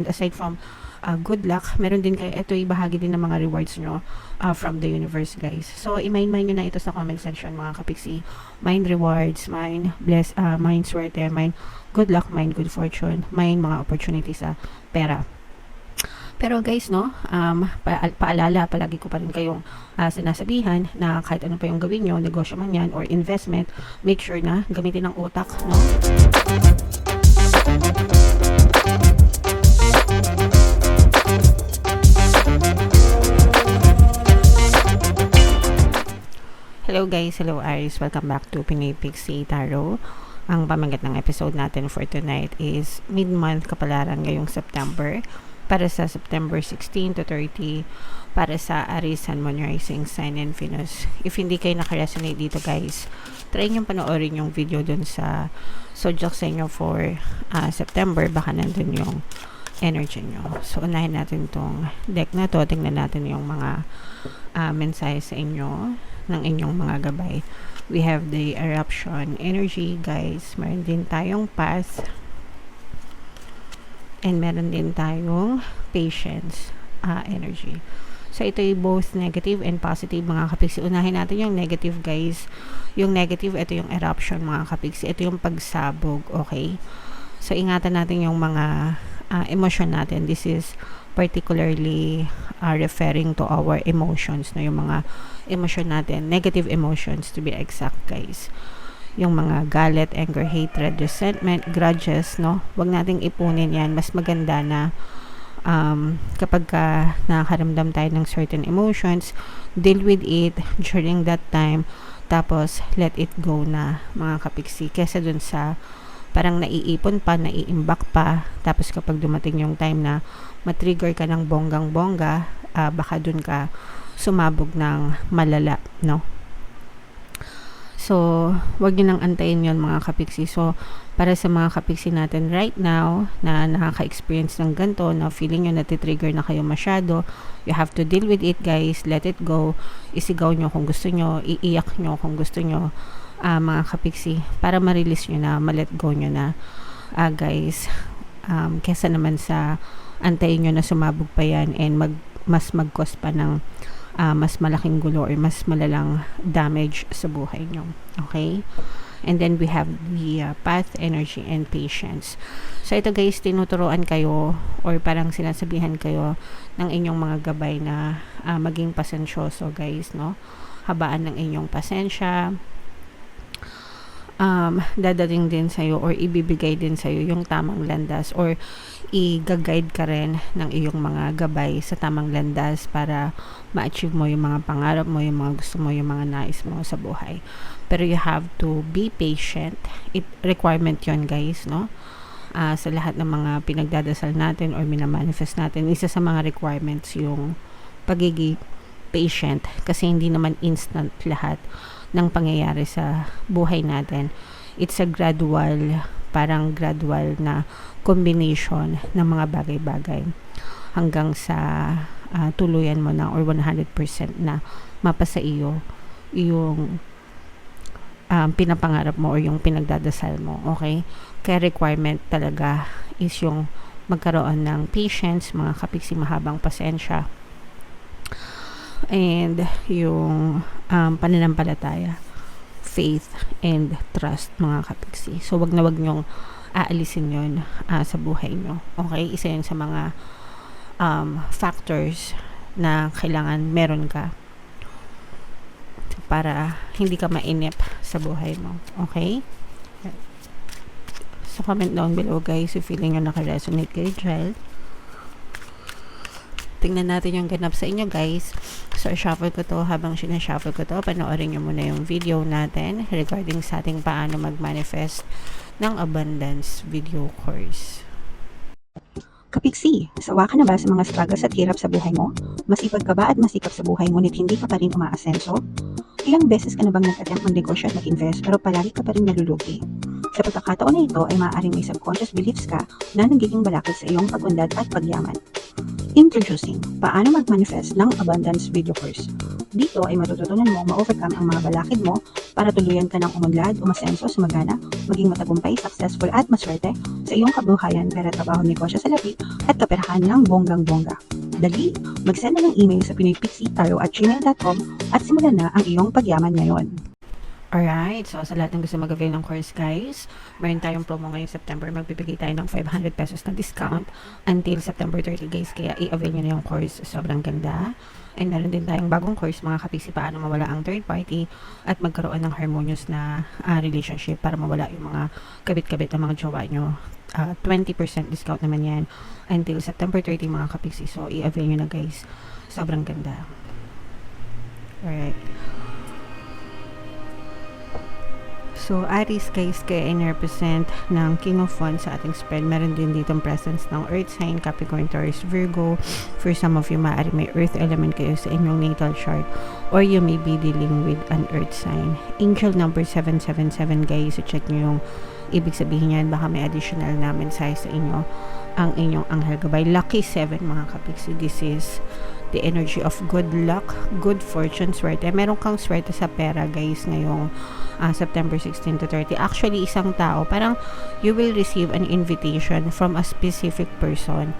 aside from good luck, meron din kayo, ito ay bahagi din ng mga rewards nyo from the universe, guys. So, i-mind nyo na ito sa comment section, mga kapiksi. Mind rewards, mind mind swerte, mind good luck, mind good fortune, mind mga opportunities sa pera. Pero guys, no, paalala, palagi ko pa rin kayong sinasabihan na kahit ano pa yung gawin nyo, negosyo man yan or investment, make sure na gamitin ang utak, no? Hello guys, hello Aries, welcome back to Pinoy Pixie Tarot. Ang pamagat ng episode natin for tonight is mid-month kapalaran ngayong September, para sa September 16 to 30, para sa Aries, Sun, Moon, Rising, Sign, and Venus. If hindi kayo nakaresonate dito guys, try nyo panoorin yung video dun sa zodiac sa inyo for September, baka nandun yung energy nyo. So unahin natin tong deck na to, tingnan natin yung mga mensahe sa inyo ng inyong mga gabay. We have the eruption energy guys, meron din tayong path, and meron din tayong patience energy. So ito ay both negative and positive, mga kapiksi. Unahin natin yung negative guys. Yung negative, ito yung eruption, mga kapiksi. Ito yung pagsabog, okay? So ingatan natin yung mga emotion natin. This is particularly referring to our emotions, no? Yung mga emotion natin, negative emotions to be exact guys. Yung mga galit, anger, hatred, resentment, grudges, no? Huwag nating ipunin yan. Mas maganda na kapag nakakaramdam tayo ng certain emotions, deal with it during that time, tapos let it go na, mga kapiksi, kesa dun sa parang naiipon pa, naiimbak pa, tapos kapag dumating yung time na matrigger ka ng bonggang-bongga, baka dun ka sumabog ng malala, no? So, wag nyo nang antayin yon, mga kapiksi. So, para sa mga kapiksi natin right now na nakaka-experience ng ganito, na feeling nyo natitrigger na kayo masyado, you have to deal with it guys, let it go, isigaw nyo kung gusto nyo, iiyak nyo kung gusto nyo, mga kapiksi, para ma-release nyo na, ma-let go nyo na guys, kesa naman sa antayin nyo na sumabog pa yan and mas mag-cause pa ng mas malaking gulo or mas malalang damage sa buhay nyo. Okay? And then we have the path, energy, and patience. So ito guys, tinuturuan kayo or parang sinasabihan kayo ng inyong mga gabay na maging pasensyoso guys, no? Habaan ng inyong pasensya. Dadating din sa'yo or ibibigay din sa'yo yung tamang landas, or i-guide ka rin ng iyong mga gabay sa tamang landas para ma-achieve mo yung mga pangarap mo, yung mga gusto mo, yung mga nais mo sa buhay. Pero you have to be patient. Requirement yon guys, no? Sa lahat ng mga pinagdadasal natin or minamanifest natin, isa sa mga requirements yung pagiging patient, kasi hindi naman instant lahat ng pangyayari sa buhay natin. It's a gradual, parang gradual na combination ng mga bagay-bagay hanggang sa tuluyan mo na or 100% na mapasa iyo yung pinapangarap mo or yung pinagdadasal mo, okay? Kaya requirement talaga is yung magkaroon ng patience, mga kapiksi, mahabang pasensya, and yung pananampalataya, faith, and trust, mga kapiksi. So wag na wag nyong aalisin yun sa buhay nyo, okay? Isa yun sa mga factors na kailangan meron ka para hindi ka mainip sa buhay mo, okay? So comment down below guys if feeling nyo naka-resonate kayo dyan. Tingnan natin yung ganap sa inyo guys. So shuffle ko to. Habang sinashuffle ko to, panoorin nyo muna yung video natin regarding sa ating paano mag-manifest ng abundance video course. Kapiksi, sawa ka na ba sa mga struggles at hirap sa buhay mo? Masipag ka ba at masikap sa buhay ngunit hindi ka pa rin umaasenso? Ilang beses ka na bang nag-attempt mag-negosyo at mag-invest pero palagi ka pa rin nalulugi? Sa pagkakataon na ito ay maaaring may subconscious beliefs ka na nagiging balakid sa iyong pag-unlad at pagyaman. Introducing, paano mag-manifest ng abundance video course. Dito ay matututunan mo ma-overcome ang mga balakid mo para tuluyan ka ng umunlad, umasenso, sumagana, maging matagumpay, successful at maswerte sa iyong kabuhayan, pera, trabaho, negosyo, salapi at kaperahan ng bonggang-bongga. Dali, mag-send na ng email sa pinoypixie@gmail.com at simulan na ang iyong pagyaman ngayon. Alright, so sa lahat ng gusto mag-avail ng course guys, meron tayong promo ngayong September. Magbibigay tayo ng 500 pesos na discount until September 30 guys. Kaya i-avail nyo na yung course. Sobrang ganda. And meron din tayong bagong course, mga kapiksi, paano mawala ang third party at magkaroon ng harmonious na relationship para mawala yung mga kabit-kabit ng mga jowa nyo. 20% discount naman yan until September 30 mga kapiksi. So i-avail nyo na guys. Sobrang ganda. Alright. So, Aries guys, kaya in-represent ng King of Wands sa ating spread. Meron din dito presence ng Earth sign, Capricorn, Taurus, Virgo. For some of you, maaari may Earth element kayo sa inyong natal chart or you may be dealing with an Earth sign. Angel number 777 guys, so check nyo yung ibig sabihin yan. Baka may additional na mensahe sa inyo ang inyong anghel gabay. Lucky 7 mga kapiksi. This is the energy of good luck, good fortune, swerte. Meron kang swerte sa pera guys ngayong September 16 to 30. Actually, isang tao, parang you will receive an invitation from a specific person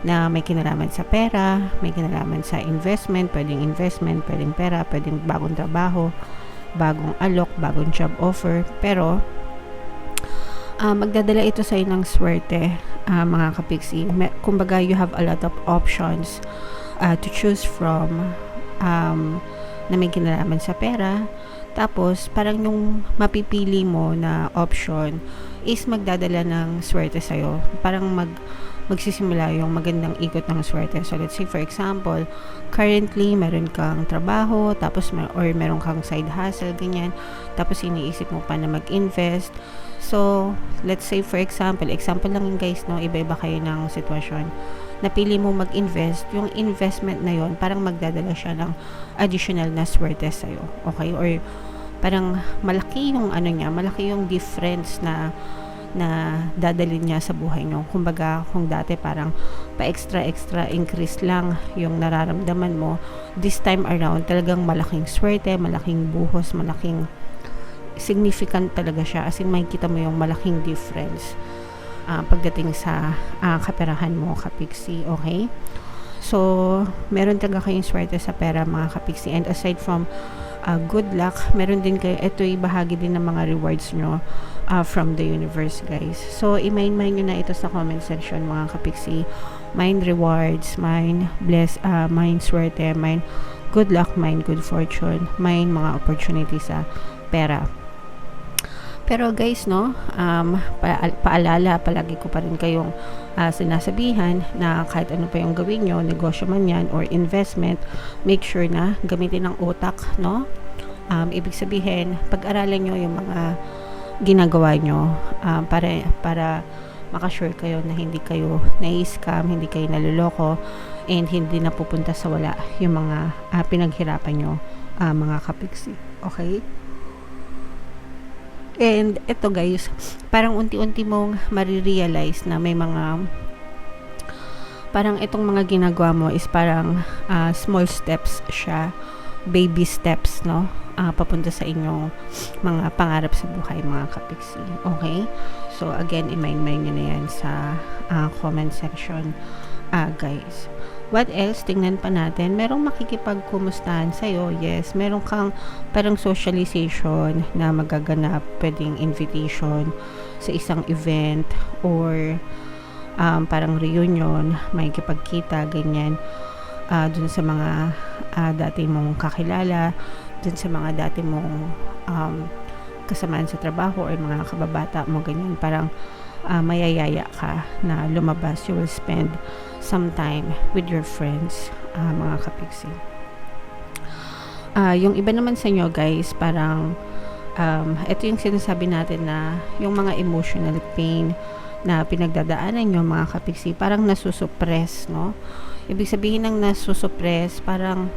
na may kinalaman sa pera, may kinalaman sa investment, pwedeng pera, pwedeng bagong trabaho, bagong alok, bagong job offer. Pero, magdadala ito sa ng swerte, mga kapiksi. Kumbaga, you have a lot of options to choose from na may kinalaman sa pera. Tapos, parang yung mapipili mo na option is magdadala ng swerte sa'yo. Parang magsisimula yung magandang ikot ng swerte. So, let's say, for example, currently, meron kang trabaho, tapos or meron kang side hustle, ganyan. Tapos, iniisip mo pa na mag-invest. So, let's say, for example lang yung guys, no, iba-iba kayo ng sitwasyon. Napili mo mag-invest, yung investment na yon parang magdadala siya ng additional na swerte sa'yo. Okay? Or parang malaki yung malaki yung difference na dadalhin niya sa buhay nyo. Kumbaga, kung dati parang pa-extra increase lang yung nararamdaman mo, this time around, talagang malaking swerte, malaking buhos, malaking significant talaga siya. As in, makikita mo yung malaking difference pagdating sa kaperahan mo, kapiksi. Okay? So, meron talaga kayong swerte sa pera, mga kapiksi. And aside from good luck, meron din kayo, ito'y bahagi din ng mga rewards nyo from the universe, guys. So, i-mind nyo na ito sa comment section, mga kapiksi. Mind rewards, mind swerte, mind good luck, mind good fortune, mind mga opportunity sa pera. Pero guys, no, paalala, palagi ko pa rin kayong sinasabihan na kahit ano pa yung gawin nyo, negosyo man yan or investment, make sure na gamitin ang utak, no? Ibig sabihin, pag-aralan nyo yung mga ginagawa nyo para makasure kayo na hindi kayo na-scam, hindi kayo naluloko, and hindi napupunta sa wala yung mga pinaghirapan nyo, mga kapiksi. Okay? And ito guys, parang unti-unti mong marirealize na may mga parang itong mga ginagawa mo is parang small steps siya, baby steps, no? Papunta sa inyong mga pangarap sa buhay, mga kapiksi. Okay? So again, i-mind nyo na yan sa comment section, guys. What else? Tingnan pa natin. Merong makikipagkumustahan sa'yo. Yes. Meron kang parang socialization na magaganap. Pwedeng invitation sa isang event or parang reunion. Makikipagkita, ganyan. Dun sa mga dati mong kakilala. Dun sa mga dati mong kasamaan sa trabaho or mga kababata mo, ganyan. Parang mayayaya ka na lumabas. You will spend some time with your friends, mga kapiksi. Yung iba naman sa inyo guys, parang ito yung sinasabi natin na yung mga emotional pain na pinagdadaanan nyo, mga kapiksi, parang nasusupress, no? Ibig sabihin ng nasusupress, parang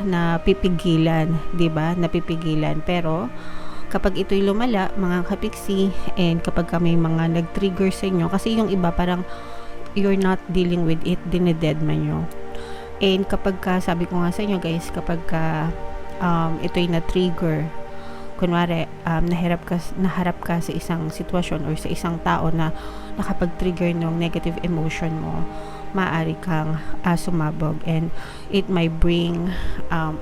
napipigilan, 'di ba? Napipigilan. Pero kapag ito'y lumala, mga kapiksi, and kapag may mga nag-trigger sa inyo, kasi yung iba parang you're not dealing with it, dinededma nyo. And kapag sabi ko nga sa inyo guys, kapag ito'y na-trigger, kunwari naharap ka sa isang sitwasyon or sa isang tao na nakapag-trigger ng negative emotion mo, maaari kang sumabog, and it might bring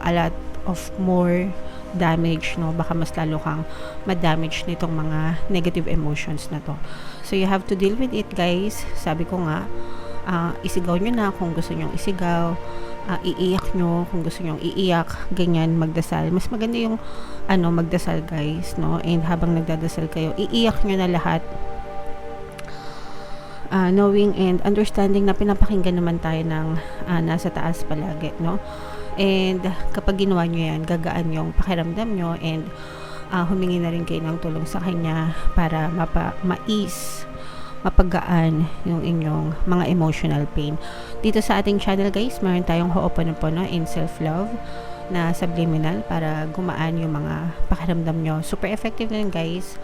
a lot of more damage, no? Baka mas lalo kang ma-damage nitong mga negative emotions na to. So you have to deal with it guys. Sabi ko nga, isigaw nyo na kung gusto nyong isigaw, iiyak nyo kung gusto nyong iiyak, ganyan, magdasal. Mas maganda yung magdasal guys, no? And habang nagdadasal kayo, iiyak nyo na lahat, knowing and understanding na pinapakinggan naman tayo ng nasa taas palagi, no? And kapag ginawa nyo yan, gagaan yung pakiramdam nyo, and humingi na rin kayo ng tulong sa kanya para mapagaan yung inyong mga emotional pain. Dito sa ating channel guys, meron tayong Ho'oponopono in self-love na subliminal para gumaan yung mga pakiramdam nyo. Super effective na yun guys,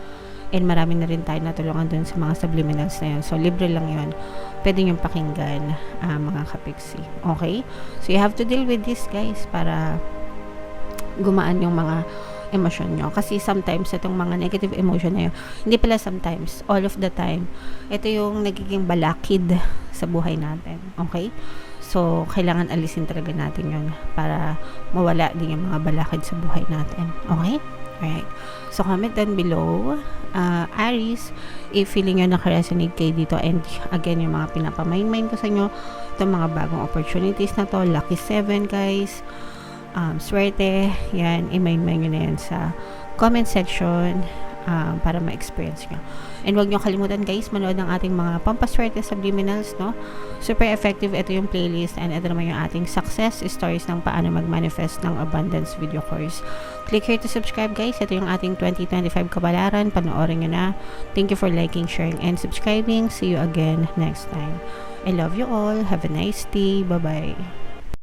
and marami na rin tayo natulungan dun sa mga subliminals na yun. So libre lang yun, pwede nyo pakinggan mga kapiksi. Okay? So you have to deal with this guys para gumaan yung mga emosyon nyo. Kasi sometimes itong mga negative emotion na yun, hindi pala sometimes, all of the time, ito yung nagiging balakid sa buhay natin. Okay? So, kailangan alisin talaga natin yun para mawala din yung mga balakid sa buhay natin. Okay? Alright. So, comment down below, Aries, if feeling nyo nakaresonate kayo dito, and again, yung mga pinapamain-main ko sa inyo, itong mga bagong opportunities na to, Lucky 7 guys, swerte, yan, i-main-main nyo na yan sa comment section para ma-experience nyo. And huwag nyo kalimutan guys, manood ng ating mga pampaswerte subliminals, no? Super effective, ito yung playlist, and ito naman yung ating success stories ng paano mag-manifest ng abundance video course. Click here to subscribe guys, ito yung ating 2025 kabalaran, panoorin nyo na. Thank you for liking, sharing, and subscribing. See you again next time. I love you all. Have a nice day. Bye-bye.